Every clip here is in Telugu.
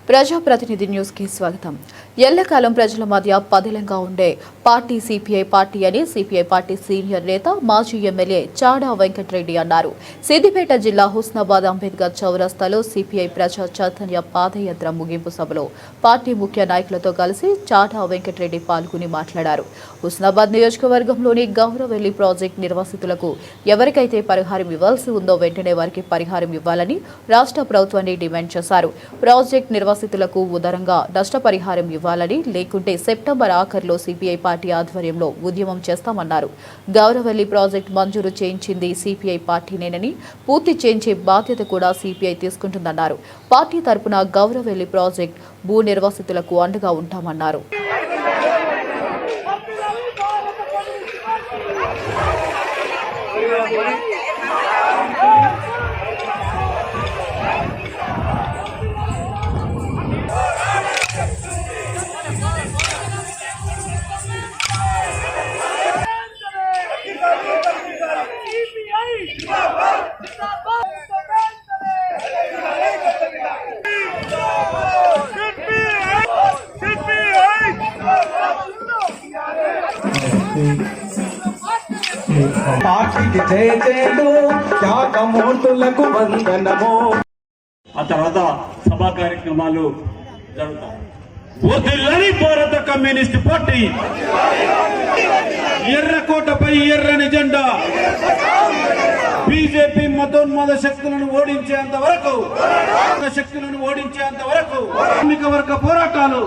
ప్రజాప్రతినిధి న్యూస్ కి స్వాగతం. ఎల్లకాలం ప్రజల మధ్య పదిలంగా ఉండే పార్టీ సిపిఐ పార్టీ అని సిపిఐ పార్టీ సీనియర్ నేత మాజీ ఎమ్మెల్యే చాడా వెంకటరెడ్డి అన్నారు. సిద్దిపేట జిల్లా హుస్నాబాద్ అంబేద్కర్ చౌరస్తాలో సిపిఐ ప్రజా చైతన్య పాదయాత్ర ముగింపు సభలో పార్టీ ముఖ్య నాయకులతో కలిసి చాడా వెంకటరెడ్డి పాల్గొని మాట్లాడారు. హుస్నాబాద్ నియోజకవర్గంలోని గౌరవెల్లి ప్రాజెక్టు నిర్వాసితులకు ఎవరికైతే పరిహారం ఇవ్వాల్సి ఉందో వెంటనే వారికి పరిహారం ఇవ్వాలని రాష్ట్ర ప్రభుత్వాన్ని డిమాండ్ చేశారు. ప్రాజెక్టు నిర్వాసితులకు ఉదారంగా నష్టపరిహారం ఇవ్వాలని, లేకుంటే సెప్టెంబర్ ఆఖరులో సిపిఐ పార్టీ ఆధ్వర్యంలో ఉద్యమం చేస్తామన్నారు. గౌరవెల్లి ప్రాజెక్టు మంజూరు చేయించింది సిపిఐ పార్టీనేనని, పూర్తి చేయించే బాధ్యత కూడా సిపిఐ తీసుకుంటుందన్నారు. పార్టీ తరపున గౌరవెల్లి ప్రాజెక్టు భూ నిర్వాసితులకు అండగా ఉంటామన్నారు. పార్టీకి జయజేలు త్యాగమూర్తులకు వందనము. ఆ తర్వాత సభా కార్యక్రమాలు జరుగుతాయి. వదిలని భారత కమ్యూనిస్ట్ పార్టీ, ఎర్రకోటపై ఎర్రని జెండా, బీజేపీ మతోన్మాద శక్తులను ఓడించేంత వరకు కార్మిక వర్గ పోరాటాలు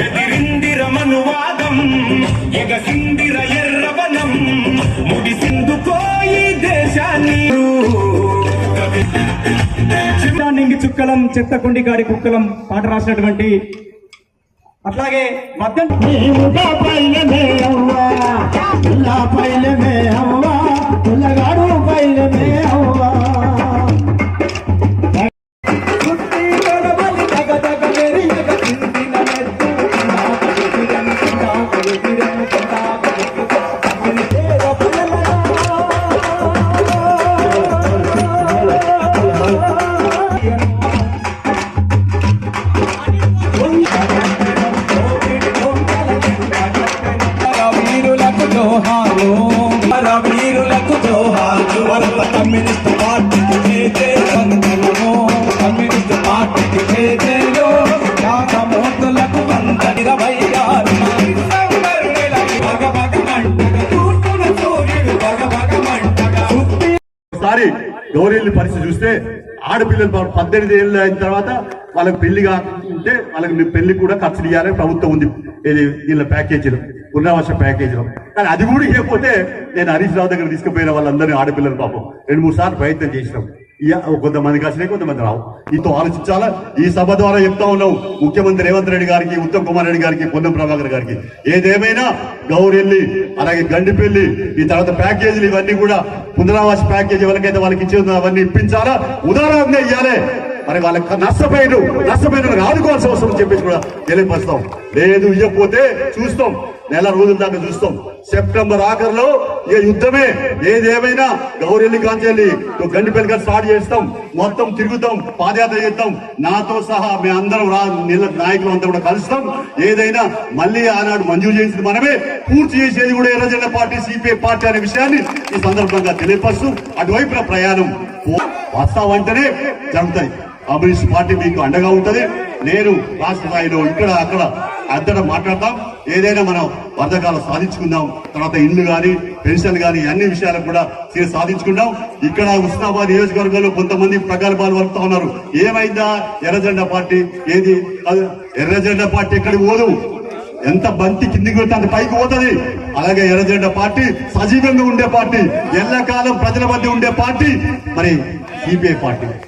ఎదిరిందిరమనువాదం, ఎగసిందిర ఎర్రవనం, ముడిసిందుకోయి దేశాన్ని నింగి చుక్కలం చెత్తకుండి గాడి కుక్కలం పాట రాసినటువంటి, అట్లాగే వీరులకు జోహారు. కమ్యూనిస్ట్ పార్టీకి జయజయలు, కమ్యూనిస్ట్ పార్టీకి జయజయలు, త్యాగమూర్తులకు 126 ఒకసారి గౌరీల పరిస్థితి చూస్తే ఆడపిల్లలు 18 ఏళ్ళు అయిన తర్వాత వాళ్ళకి పెళ్లి కాకుంటే వాళ్ళకి పెళ్లి కూడా ఖర్చులు ఇవ్వాలని ప్రభుత్వం ఉంది వీళ్ళ ప్యాకేజీలు, పునరావాస ప్యాకేజీలో. కానీ అది కూడా ఇవ్వకపోతే నేను హరీష్ రావు దగ్గర తీసుకుపోయిన వాళ్ళందరినీ ఆడపిల్లలు పాపం 2-3 సార్లు ప్రయత్నం చేసినాం. కొంతమందికి వచ్చినాయి, కొంతమంది రావు. ఇంతో ఆలోచించాలా. ఈ సభ ద్వారా చెప్తా ఉన్నాం ముఖ్యమంత్రి రేవంత్ రెడ్డి గారికి, ఉత్తమ్ కుమార్ రెడ్డి గారికి, పొన్నం ప్రభాకర్ గారికి, ఏదేమైనా గౌరెల్లి అలాగే గండిపల్లి ఈ తర్వాత ప్యాకేజీలు ఇవన్నీ కూడా పునరావాస ప్యాకేజీ ఎవరికైతే వాళ్ళకి ఇచ్చేది అవన్నీ ఇప్పించాలా, ఉదారంగా ఇవ్వాలి. మరి వాళ్ళకి నష్టపోయిన ఆదుకోవాల్సిన అవసరం చెప్పేసి కూడా తెలియపరుస్తాం. లేదు ఇవ్వకపోతే చూస్తాం, నెల రోజుల దాకా చూస్తాం. సెప్టెంబర్ ఆఖరులో ఇక యుద్ధమే. ఏదేమైనా గౌరెల్లి కాంచెల్లి గండిపల్లి స్టార్ట్ చేస్తాం, మొత్తం తిరుగుతాం, పాదయాత్ర చేస్తాం. నాతో సహా మేము అందరం నాయకులు అంతా కూడా కలుస్తాం. ఏదైనా మళ్ళీ ఆనాడు మంజూరు చేసింది మనమే, పూర్తి చేసేది కూడా ఎర్రజెండా పార్టీ, సిపిఐ పార్టీ అనే విషయాన్ని ఈ సందర్భంగా తెలియపరుస్తూ అటువైపున ప్రయాణం వస్తామంటేనే జరుగుతాయి. కమ్యూనిస్ట్ పార్టీ మీకు అండగా ఉంటది. నేను రాష్ట్ర స్థాయిలో ఇక్కడ అక్కడ అందరూ మాట్లాడతాం. ఏదైనా మనం వర్ధకాలు సాధించుకుందాం. తర్వాత ఇల్లు కానీ పెన్షన్ కానీ అన్ని విషయాలకు కూడా సాధించుకుందాం. ఇక్కడ హుస్నాబాద్ నియోజకవర్గంలో కొంతమంది ప్రగల్భాలు వలుపుతా ఉన్నారు. ఏమైందా ఎర్రజెండా పార్టీ? ఏది ఎర్రజెండా పార్టీ ఎక్కడికి పోదు, ఎంత బంతి కిందికి వెళ్తే అంత పైకి పోతుంది. అలాగే ఎర్రజెండా పార్టీ సజీవంగా ఉండే పార్టీ, ఎల్లకాలం ప్రజల మధ్య ఉండే పార్టీ మరి సిపిఐ పార్టీ.